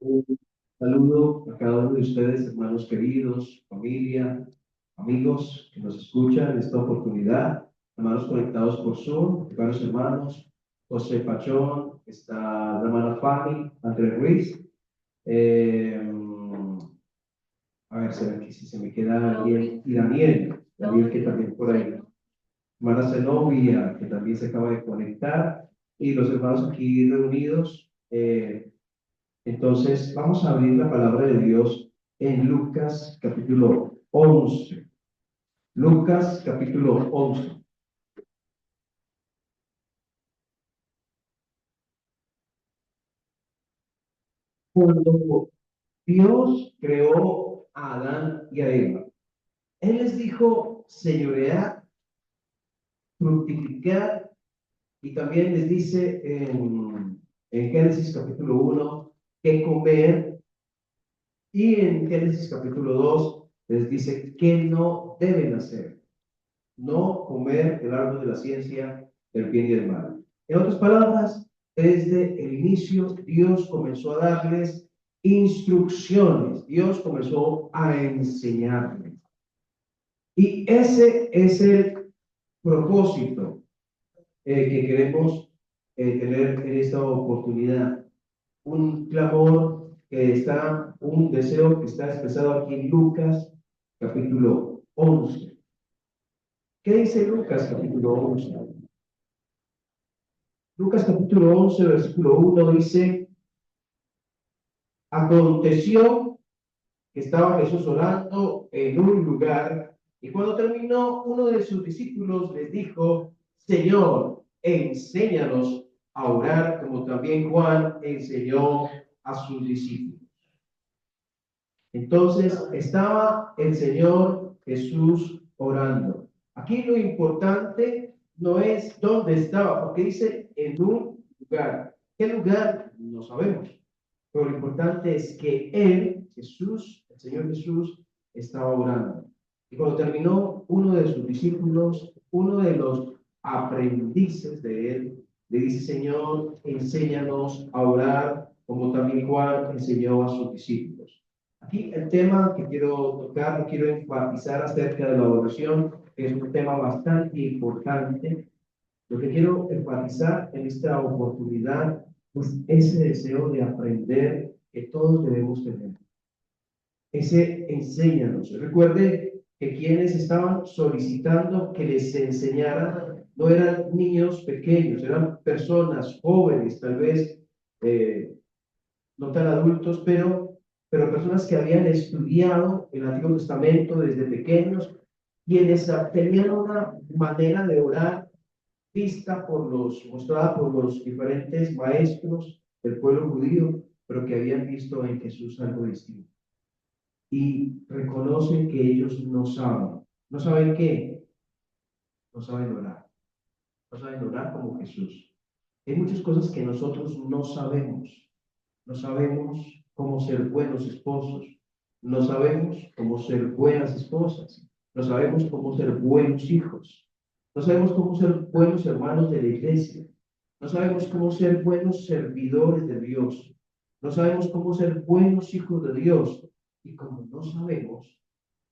Un saludo a cada uno de ustedes, hermanos queridos, familia, amigos que nos escuchan en esta oportunidad, hermanos conectados por Zoom, varios hermanos, José Pachón, está la hermana Fanny, Andrés Ruiz, eh, a ver si se me queda alguien, y Daniel que también por ahí, hermana Zenobia, que también se acaba de conectar, y los hermanos aquí reunidos. Entonces, vamos a abrir la palabra de Dios en Lucas capítulo 11. Lucas capítulo 11. Cuando Dios creó a Adán y a Eva, Él les dijo, señorear, fructificar, y también les dice en Génesis capítulo 1 qué comer, y en Génesis capítulo 2 les dice qué no deben hacer. No comer el árbol de la ciencia del bien y del mal. En otras palabras, desde el inicio Dios comenzó a darles instrucciones, Dios comenzó a enseñarles. Y ese es el propósito que queremos tener en esta oportunidad. Un clamor que está, un deseo que está expresado aquí en Lucas capítulo 11. ¿Qué dice Lucas capítulo 11? Lucas capítulo 11, versículo 1 dice, aconteció que estaba Jesús orando en un lugar y cuando terminó, uno de sus discípulos les dijo, Señor, enséñanos a orar como también Juan enseñó a sus discípulos. Entonces estaba el Señor Jesús orando. Aquí lo importante no es dónde estaba, porque dice en un lugar. ¿Qué lugar? No sabemos. Pero lo importante es que Él, Jesús, el Señor Jesús, estaba orando. Y cuando terminó, uno de sus discípulos, uno de los aprendices de Él, le dice, Señor, enséñanos a orar como también Juan enseñó a sus discípulos. Aquí el tema que quiero tocar, que quiero enfatizar acerca de la oración, es un tema bastante importante. Lo que quiero enfatizar en esta oportunidad es ese deseo de aprender que todos debemos tener. Ese enséñanos. Recuerde que quienes estaban solicitando que les enseñaran no eran niños pequeños, eran personas jóvenes, tal vez no tan adultos, pero personas que habían estudiado el Antiguo Testamento desde pequeños, quienes tenían una manera de orar mostrada por los diferentes maestros del pueblo judío, pero que habían visto en Jesús algo distinto. Y reconocen que ellos no saben. ¿No saben qué? No saben orar. No saben orar como Jesús. Hay muchas cosas que nosotros no sabemos. No sabemos cómo ser buenos esposos. No sabemos cómo ser buenas esposas. No sabemos cómo ser buenos hijos. No sabemos cómo ser buenos hermanos de la iglesia. No sabemos cómo ser buenos servidores de Dios. No sabemos cómo ser buenos hijos de Dios. Y como no sabemos,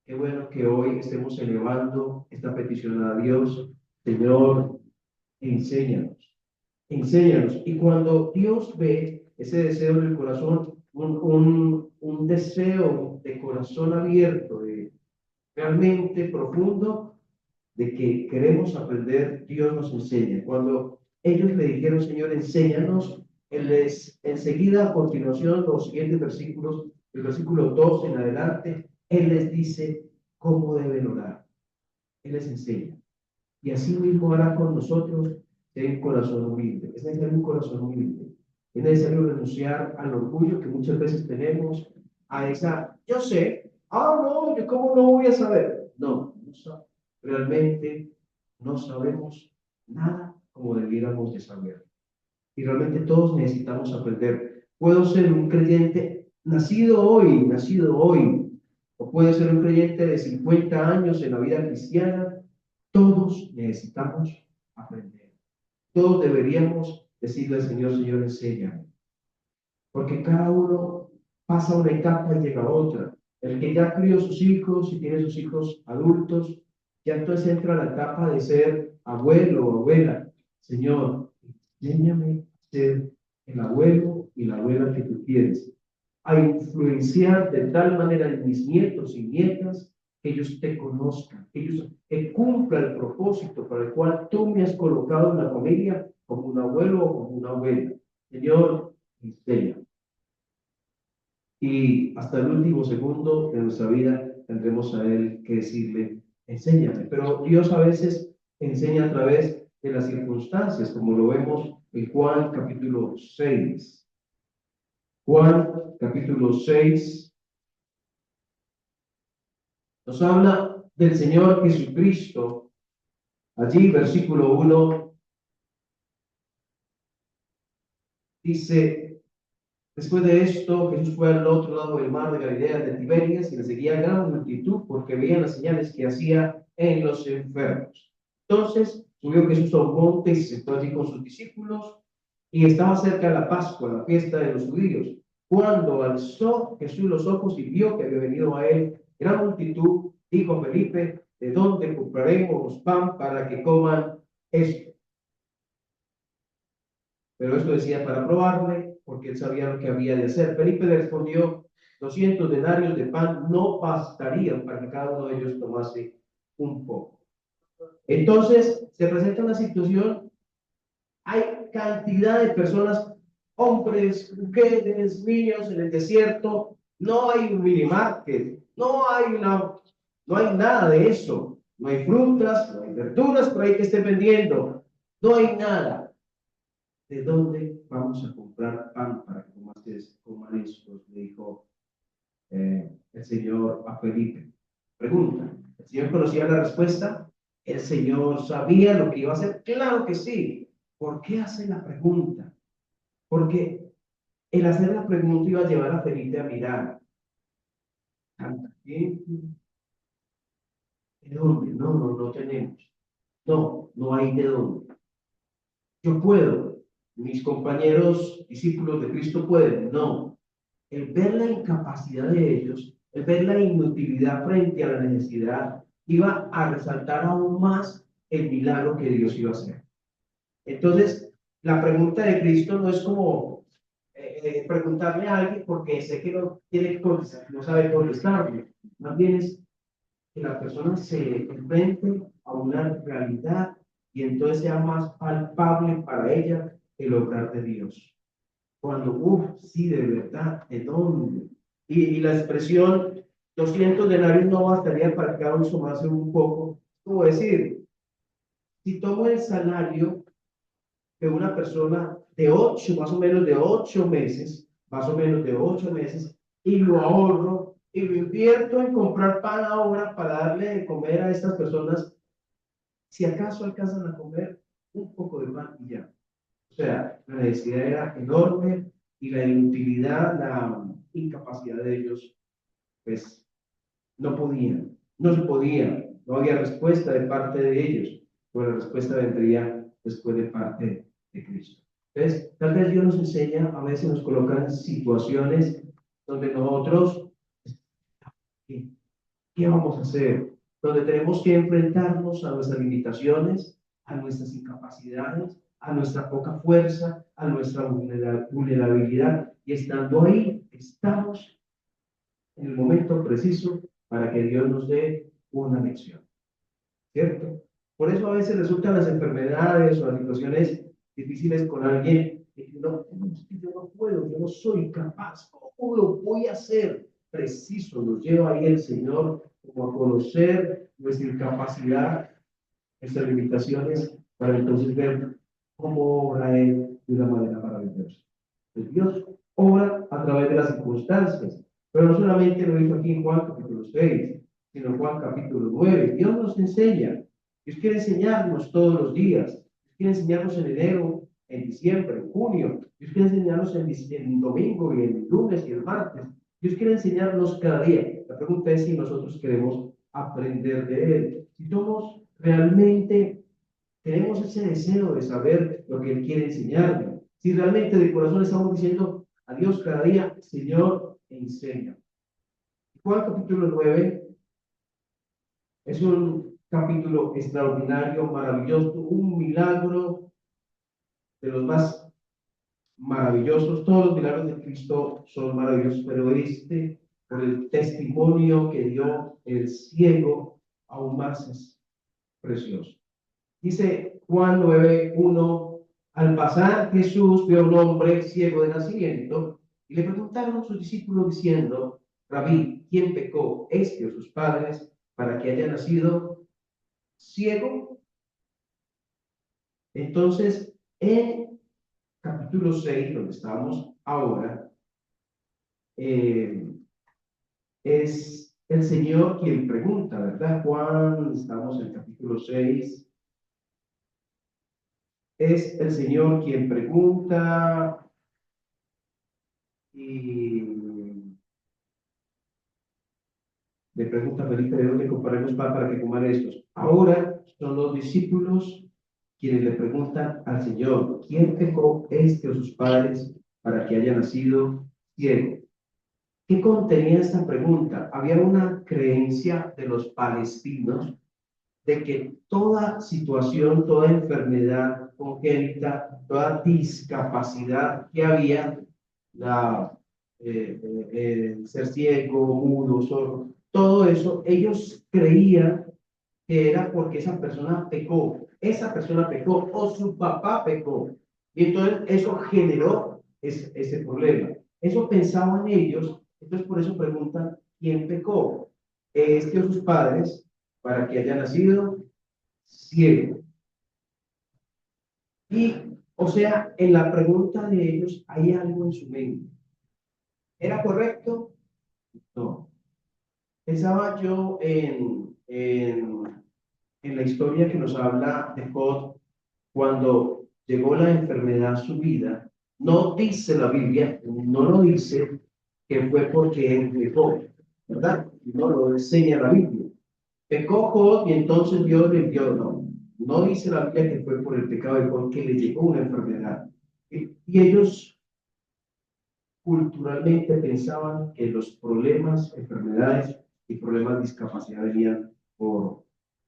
qué bueno que hoy estemos elevando esta petición a Dios. Señor, enséñanos. Enséñanos. Y cuando Dios ve ese deseo del corazón, un deseo de corazón abierto, de realmente profundo, de que queremos aprender, Dios nos enseña. Cuando ellos le dijeron, Señor, enséñanos, Él les, enseguida, a continuación, los siguientes versículos, el versículo 2 en adelante, Él les dice cómo deben orar. Él les enseña. Y así mismo hará con nosotros de un corazón humilde. Es necesario un corazón humilde. Es necesario renunciar al orgullo que muchas veces tenemos, a esa, yo sé, no, yo cómo no voy a saber. No, no sabe. Realmente no sabemos nada como debiéramos de saber. Y realmente todos necesitamos aprender. Puedo ser un creyente nacido hoy, o puede ser un creyente de 50 años en la vida cristiana. Todos necesitamos aprender. Todos deberíamos decirle al Señor, Señor, enséñame. Porque cada uno pasa una etapa y llega otra. El que ya crió sus hijos y tiene sus hijos adultos, ya entonces entra la etapa de ser abuelo o abuela. Señor, enséñame a ser el abuelo y la abuela que tú quieres, a influenciar de tal manera en mis nietos y nietas que ellos te conozcan, que ellos cumplan el propósito para el cual tú me has colocado en la familia como un abuelo o como una abuela. Señor, enseña. Y hasta el último segundo de nuestra vida tendremos a Él que decirle, enséñame. Pero Dios a veces enseña a través de las circunstancias, como lo vemos en Juan capítulo 6. Juan capítulo 6 nos habla del Señor Jesucristo. Allí, versículo 1, dice, después de esto, Jesús fue al otro lado del mar de Galilea, de Tiberias, y le seguía gran multitud porque veían las señales que hacía en los enfermos. Entonces subió Jesús a un monte y se sentó allí con sus discípulos, y estaba cerca de la Pascua, la fiesta de los judíos. Cuando alzó Jesús los ojos y vio que había venido a él gran multitud, dijo a Felipe, ¿de dónde compraremos pan para que coman esto? Pero esto decía para probarle, porque él sabía lo que había de hacer. Felipe le respondió, 200 denarios de pan no bastarían para que cada uno de ellos tomase un poco. Entonces se presenta una situación, hay cantidad de personas, hombres, mujeres, niños en el desierto, no hay un minimarket, no hay nada de eso, no hay frutas, no hay verduras por ahí que esté vendiendo, no hay nada. ¿De dónde vamos a comprar pan para que coman estos? Le dijo el Señor a Felipe. Pregunta, ¿el Señor conocía la respuesta? ¿El Señor sabía lo que iba a hacer? Claro que sí. ¿Por qué hace la pregunta? Porque el hacer la pregunta iba a llevar a Felipe a mirar. ¿Tanta gente? ¿De dónde? No tenemos. No hay de dónde. Yo puedo. Mis compañeros discípulos de Cristo pueden. No. El ver la incapacidad de ellos, el ver la inutilidad frente a la necesidad, iba a resaltar aún más el milagro que Dios iba a hacer. Entonces, la pregunta de Cristo no es como preguntarle a alguien porque sé que no tiene que contestar, no sabe contestarle. Más bien es que la persona se enfrente a una realidad y entonces sea más palpable para ella el obrar de Dios. Cuando, sí, de verdad, ¿de dónde? Y la expresión 200 denarios no bastaría para que cada uno sumase un poco. Como decir, si tomo el salario de una persona de 8, más o menos de 8 meses, más o menos de 8 meses, y lo ahorro y lo invierto en comprar pan ahora para darle de comer a estas personas, si acaso alcanzan a comer un poco de pan y ya. O sea, la necesidad era enorme y la inutilidad, la incapacidad de ellos, pues no se podían, no había respuesta de parte de ellos, pero la respuesta vendría después de parte de Cristo. Entonces, tal vez Dios nos enseña, a veces nos coloca en situaciones donde nosotros, ¿qué, qué vamos a hacer? Donde tenemos que enfrentarnos a nuestras limitaciones, a nuestras incapacidades, a nuestra poca fuerza, a nuestra vulnerabilidad. Y estando ahí, estamos en el momento preciso para que Dios nos dé una lección. ¿Cierto? Por eso a veces resultan las enfermedades o las situaciones difíciles con alguien que no, yo no puedo, yo no soy capaz, ¿cómo lo voy a hacer? Preciso, nos lleva ahí el Señor como a conocer nuestra incapacidad, nuestras limitaciones, para entonces ver cómo obra Él de una manera maravillosa. Pues Dios obra a través de las circunstancias, pero no solamente lo hizo aquí en Juan capítulo 6, sino en Juan capítulo 9. Dios nos enseña, Dios quiere enseñarnos todos los días, Dios quiere enseñarnos en enero, en diciembre, en junio, Dios quiere enseñarnos en domingo y en lunes y el martes. Dios quiere enseñarnos cada día. La pregunta es si nosotros queremos aprender de Él, si somos realmente, tenemos ese deseo de saber lo que Él quiere enseñarnos, si realmente de corazón estamos diciendo, a Dios cada día, Señor, enseña. Juan capítulo 9 es un capítulo extraordinario, maravilloso, un milagro de los más maravillosos. Todos los milagros de Cristo son maravillosos, pero este, por el testimonio que dio el ciego, aún más es precioso. Dice Juan 9:1, al pasar Jesús vio a un hombre ciego de nacimiento y le preguntaron a sus discípulos diciendo, Rabí, ¿quién pecó, este o sus padres, para que haya nacido ciego? Entonces, en capítulo 6, donde estamos ahora, es el Señor quien pregunta, ¿verdad? Juan, estamos en capítulo 6. Es el Señor quien pregunta y le pregunta a Felipe, ¿de dónde compraremos pan para que coman estos? Ahora son los discípulos quienes le preguntan al Señor, ¿quién pecó, este o sus padres, para que haya nacido ciego? ¿Qué contenía esta pregunta? Había una creencia de los palestinos de que toda situación, toda enfermedad congénita, toda discapacidad que había, la, ser ciego, mudo, sordo, todo eso, ellos creían que era porque esa persona pecó o su papá pecó. Y entonces eso generó ese problema. Eso pensaban ellos, entonces por eso preguntan, ¿quién pecó? Este o sus padres, para que haya nacido ciego. Y, o sea, en la pregunta de ellos hay algo en su mente. ¿Era correcto? No. Pensaba yo en la historia que nos habla de Job cuando llegó la enfermedad a su vida. No dice la Biblia, no lo dice que fue porque él pecó, ¿verdad? No lo enseña la Biblia. Pecó Job y entonces Dios le envió, no dice la Biblia que fue por el pecado de Job que le llegó una enfermedad. Y ellos culturalmente pensaban que los problemas, enfermedades y problemas de discapacidad venían por...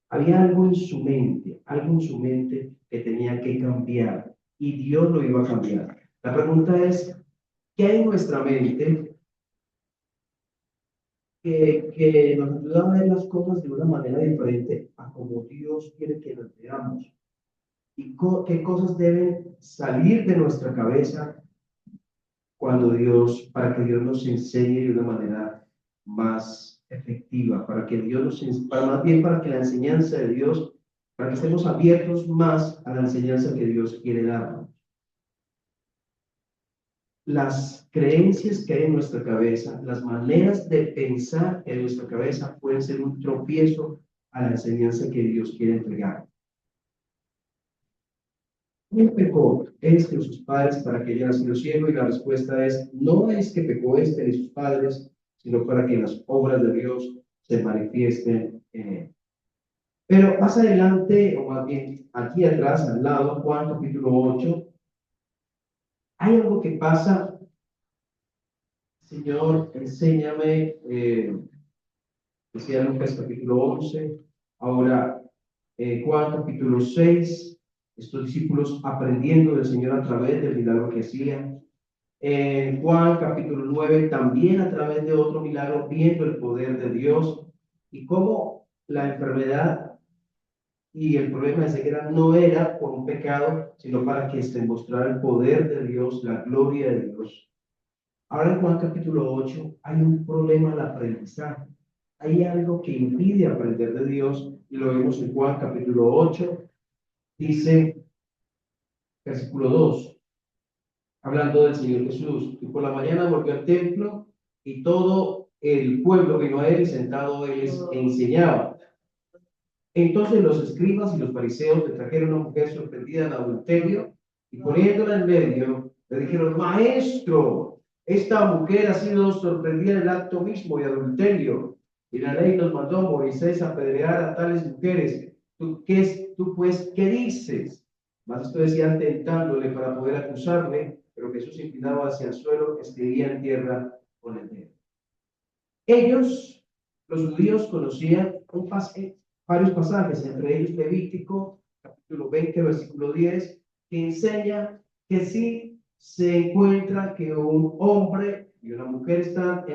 Había algo en su mente que tenía que cambiar y Dios lo iba a cambiar. La pregunta es, ¿qué hay en nuestra mente que nos ayuda a ver las cosas de una manera diferente a como Dios quiere que las veamos? ¿Y qué cosas deben salir de nuestra cabeza para que Dios nos enseñe de una manera más efectiva, para que la enseñanza de Dios, para que estemos abiertos más a la enseñanza que Dios quiere darnos? Las creencias que hay en nuestra cabeza, las maneras de pensar en nuestra cabeza pueden ser un tropiezo a la enseñanza que Dios quiere entregar. ¿Quién pecó, este o sus padres, para que haya nacido ciego? Y la respuesta es, no es que pecó este ni sus padres, sino para que las obras de Dios se manifiesten en él. Pero más adelante, o más bien aquí atrás, al lado, Juan capítulo 8, hay algo que pasa. Señor, enséñame, decía Lucas capítulo 11, ahora Juan capítulo 6, estos discípulos aprendiendo del Señor a través del milagro que hacían. En Juan capítulo 9, también a través de otro milagro, viendo el poder de Dios y cómo la enfermedad y el problema de ceguera no era por un pecado, sino para que se mostrara el poder de Dios, la gloria de Dios. Ahora en Juan capítulo 8 hay un problema al aprendizaje. Hay algo que impide aprender de Dios y lo vemos en Juan capítulo 8. Dice, versículo 2, hablando del Señor Jesús, y por la mañana volvió al templo y todo el pueblo vino a él y sentado él les enseñaba. Entonces los escribas y los fariseos le trajeron a una mujer sorprendida en adulterio y poniéndola en medio le dijeron, Maestro, esta mujer ha sido sorprendida en el acto mismo de adulterio y la ley nos mandó a Moisés apedrear a tales mujeres. ¿Tú pues qué dices? Mas esto decían tentándole para poder acusarle, pero pero Jesús, inclinado hacia el suelo, escribía en tierra con el dedo. Ellos, los judíos, conocían varios pasajes, entre ellos Levítico, capítulo 20, versículo 10, que enseña que si se encuentra que un hombre y una mujer están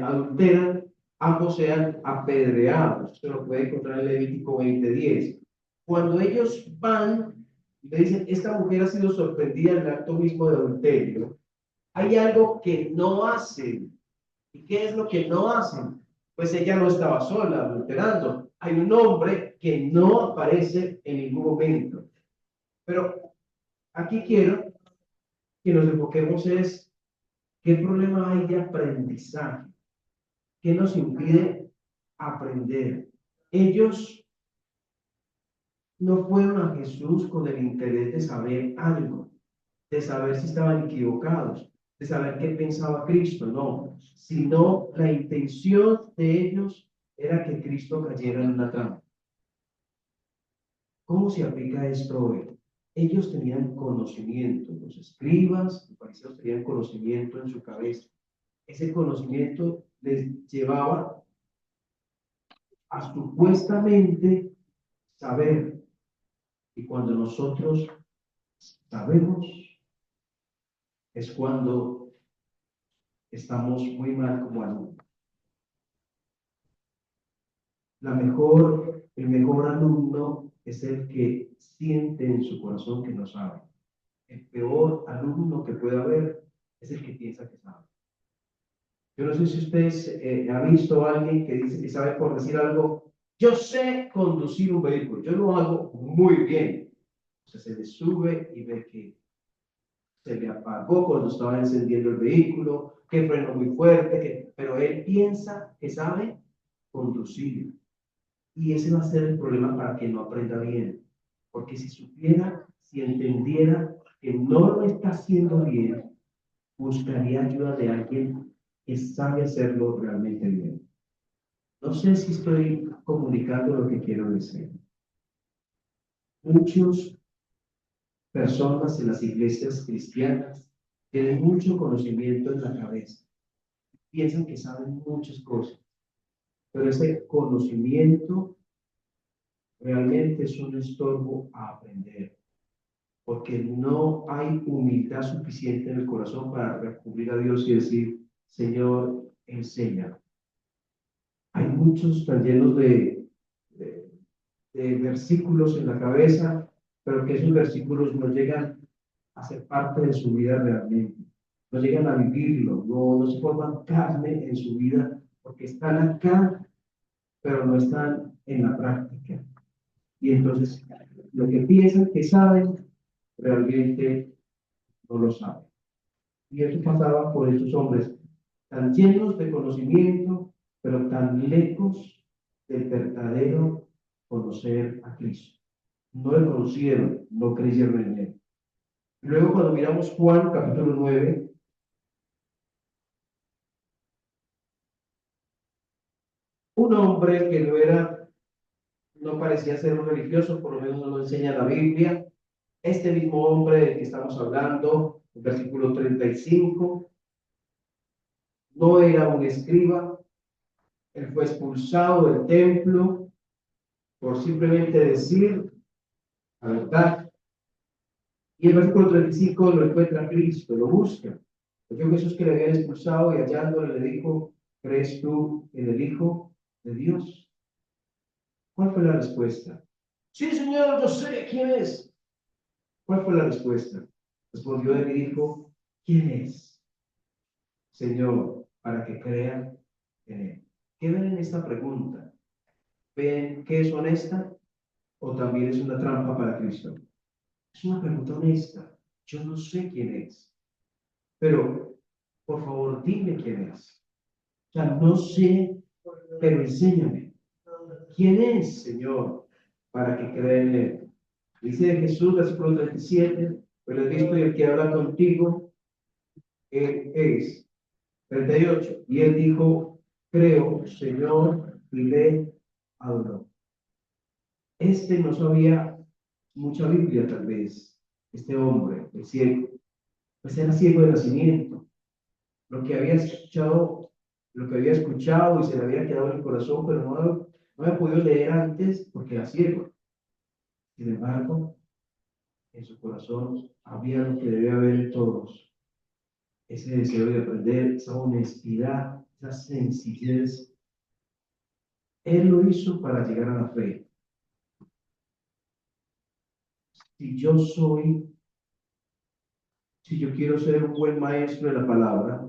adulteran, ambos sean apedreados. Se lo puede encontrar en Levítico 20:10. Cuando ellos van y le dicen, esta mujer ha sido sorprendida en el acto mismo de adulterio, hay algo que no hacen. ¿Y qué es lo que no hacen? Pues ella no estaba sola adulterando. Hay un hombre que no aparece en ningún momento. Pero aquí quiero que nos enfoquemos es qué problema hay de aprendizaje, qué nos impide aprender. Ellos no fueron a Jesús con el interés de saber algo, de saber si estaban equivocados, de saber qué pensaba Cristo, no, sino la intención de ellos era que Cristo cayera en una trampa. ¿Cómo se aplica esto hoy? Ellos tenían conocimiento, los escribas, los fariseos tenían conocimiento en su cabeza. Ese conocimiento les llevaba a supuestamente saber. Y cuando nosotros sabemos, es cuando estamos muy mal como alumnos. El mejor alumno es el que siente en su corazón que no sabe. El peor alumno que puede haber es el que piensa que sabe. Yo no sé si ustedes ha visto a alguien que dice que sabe por decir algo, yo sé conducir un vehículo, yo lo hago muy bien. O sea, se le sube y ve que se le apagó cuando estaba encendiendo el vehículo, que frenó muy fuerte, pero él piensa que sabe conducir. Y ese va a ser el problema para que no aprenda bien. Porque si supiera, si entendiera que no lo está haciendo bien, buscaría ayuda de alguien que sabe hacerlo realmente bien. No sé si estoy comunicando lo que quiero decir. Muchas personas en las iglesias cristianas tienen mucho conocimiento en la cabeza. Piensan que saben muchas cosas, pero ese conocimiento realmente es un estorbo a aprender, porque no hay humildad suficiente en el corazón para recurrir a Dios y decir, Señor, enseña. Hay muchos tan llenos de, de versículos en la cabeza, pero que esos versículos no llegan a ser parte de su vida realmente, no llegan a vivirlo, no se forman carne en su vida, porque están acá, pero no están en la práctica. Y entonces, lo que piensan que saben, realmente no lo saben. Y eso pasaba por esos hombres, tan llenos de conocimiento, pero tan lejos del verdadero conocer a Cristo. No le conocieron, no creyeron en él. Luego, cuando miramos Juan, capítulo 9, un hombre que no parecía ser un religioso, por lo menos no lo enseña la Biblia. Este mismo hombre del que estamos hablando, el versículo 35, no era un escriba, él fue expulsado del templo por simplemente decir la verdad. Y el versículo 35 lo encuentra Cristo, lo busca. Porque Jesús que le habían expulsado y hallándole le dijo, ¿crees tú en el Hijo de Dios? ¿Cuál fue la respuesta? Sí, Señor, yo sé quién es. ¿Cuál fue la respuesta? Respondió él y dijo, ¿quién es? Señor, para que crean en él. ¿Qué ven en esta pregunta? ¿Ven que es honesta o también es una trampa para Cristo? Es una pregunta honesta. Yo no sé quién es, pero por favor dime quién es. O sea, no sé, pero enséñame. ¿Quién es, Señor, para que crea en él? Dice Jesús, versículo 37, pero he visto y el que habla contigo, él es. 38, y él dijo, creo, Señor, y le adoró. Este no sabía mucha Biblia, tal vez, este hombre, el ciego, pues era ciego de nacimiento. Lo que había escuchado, lo que había escuchado y se le había quedado en el corazón, pero no había podido leer antes porque era ciego. Sin embargo, en su corazón había lo que debe haber en todos, ese deseo de aprender, esa honestidad, esa sencillez. Él lo hizo para llegar a la fe. Si yo soy, si yo quiero ser un buen maestro de la palabra,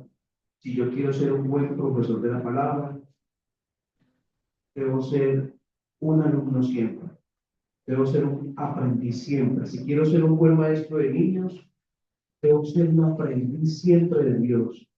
si yo quiero ser un buen profesor de la palabra, debo ser un alumno siempre, debo ser un aprendiz siempre. Si quiero ser un buen maestro de niños, debo ser un aprendiz siempre de Dios.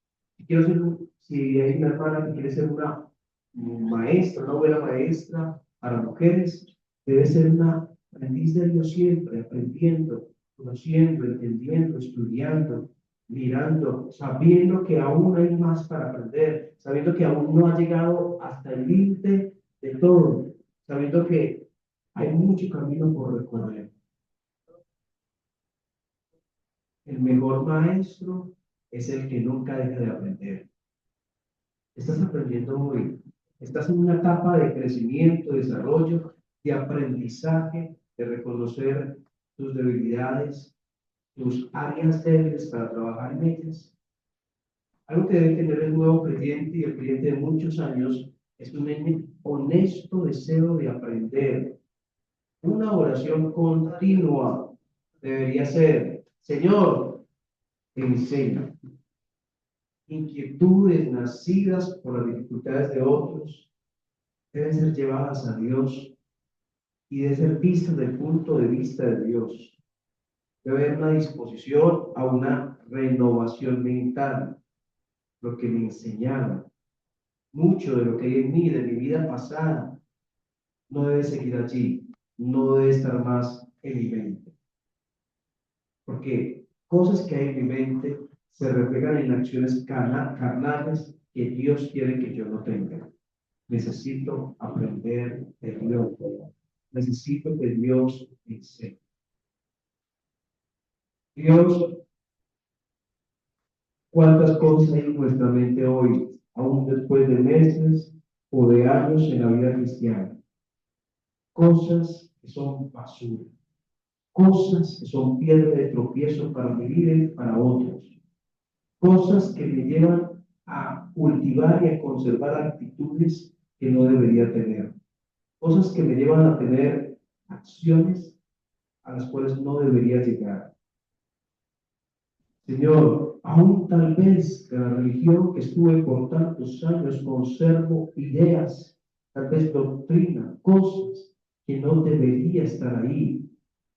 Si hay una hermana que quiere ser una maestra, una buena maestra para mujeres, debe ser una aprendiz de Dios siempre, aprendiendo, conociendo, entendiendo, estudiando, mirando, sabiendo que aún hay más para aprender, sabiendo que aún no ha llegado hasta el límite de todo, sabiendo que hay mucho camino por recorrer. El mejor maestro es el que nunca deja de aprender. Estás aprendiendo hoy. Estás en una etapa de crecimiento, desarrollo, de aprendizaje, de reconocer tus debilidades, tus áreas débiles para trabajar en ellas. Algo que debe tener el nuevo creyente y el creyente de muchos años es un honesto deseo de aprender. Una oración continua debería ser: Señor, enseña. Inquietudes nacidas por las dificultades de otros deben ser llevadas a Dios y deben ser vistas desde el punto de vista de Dios. Debe haber una disposición a una renovación mental. Lo que me enseñaron, mucho de lo que hay en mí, de mi vida pasada, no debe seguir allí, no debe estar más en mi mente. Porque cosas que hay en mi mente se reflejan en acciones carnales que Dios quiere que yo no tenga. Necesito aprender de Dios. Necesito que Dios me enseñe. Dios, ¿cuántas cosas hay en nuestra mente hoy, aún después de meses o de años en la vida cristiana? Cosas que son basura, cosas que son piedra de tropiezo para mi vida y para otros, cosas que me llevan a cultivar y a conservar actitudes que no debería tener, cosas que me llevan a tener acciones a las cuales no debería llegar. Señor, aún tal vez de la religión que estuve por tantos años conservo ideas, tal vez doctrina, cosas que no debería estar ahí,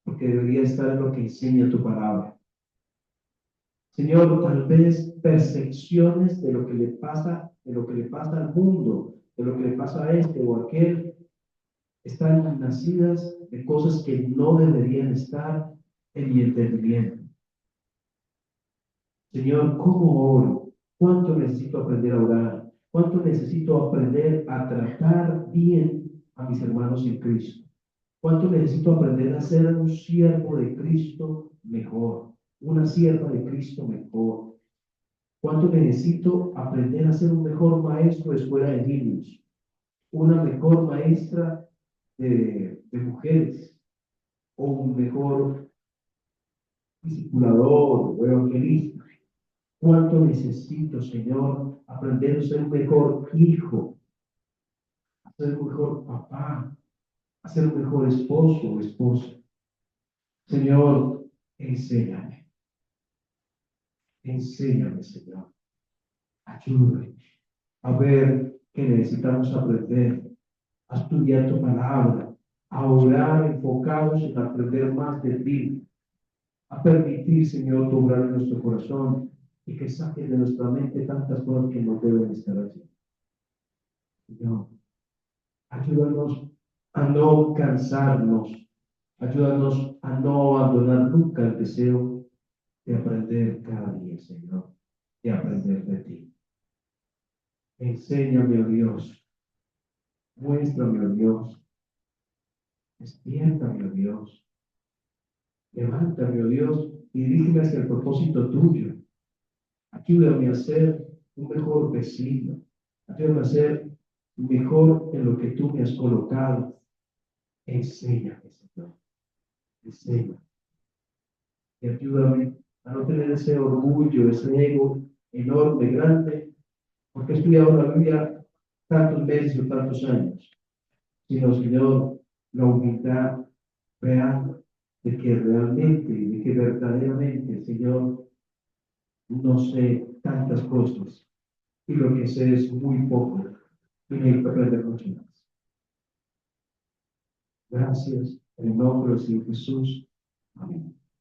porque debería estar en lo que enseña tu palabra. Señor, tal vez percepciones de lo que le pasa, de lo que le pasa al mundo, de lo que le pasa a este o aquel, están nacidas de cosas que no deberían estar en mi entendimiento. Señor, ¿cómo oro? ¿Cuánto necesito aprender a orar? ¿Cuánto necesito aprender a tratar bien a mis hermanos en Cristo? ¿Cuánto necesito aprender a ser un siervo de Cristo mejor? Una sierva de Cristo mejor. ¿Cuánto necesito aprender a ser un mejor maestro de escuela de niños? Una mejor maestra de mujeres o un mejor discipulador o evangelista. ¿Cuánto necesito, Señor, aprender a ser un mejor hijo, a ser un mejor papá, a ser un mejor esposo o esposa? Señor, enséñame, enséñame, Señor. Ayúdame a ver que necesitamos aprender, a estudiar tu palabra, a orar enfocados en aprender más de ti, a permitir, Señor, tu obrar en nuestro corazón y que saques de nuestra mente tantas cosas que no deben estar allí. Señor, ayúdanos a no cansarnos, ayúdanos a no abandonar nunca el deseo de aprender cada día, Señor, de aprender de ti. Enséñame, oh Dios, muéstrame, oh Dios, despiértame, oh Dios, levántame, oh Dios, y dirígeme hacia el propósito tuyo. Ayúdame a ser un mejor vecino. Ayúdame a ser mejor en lo que tú me has colocado. Enséñame, Señor. Enséñame. Y ayúdame a no tener ese orgullo, ese ego enorme, grande, porque he estudiado la Biblia tantos meses o tantos años, sino, Señor, la humildad real de que realmente, de que verdaderamente, Señor, no sé tantas cosas y lo que sé es muy poco y necesito aprender mucho más. Gracias en el nombre del Señor Jesús. Amén.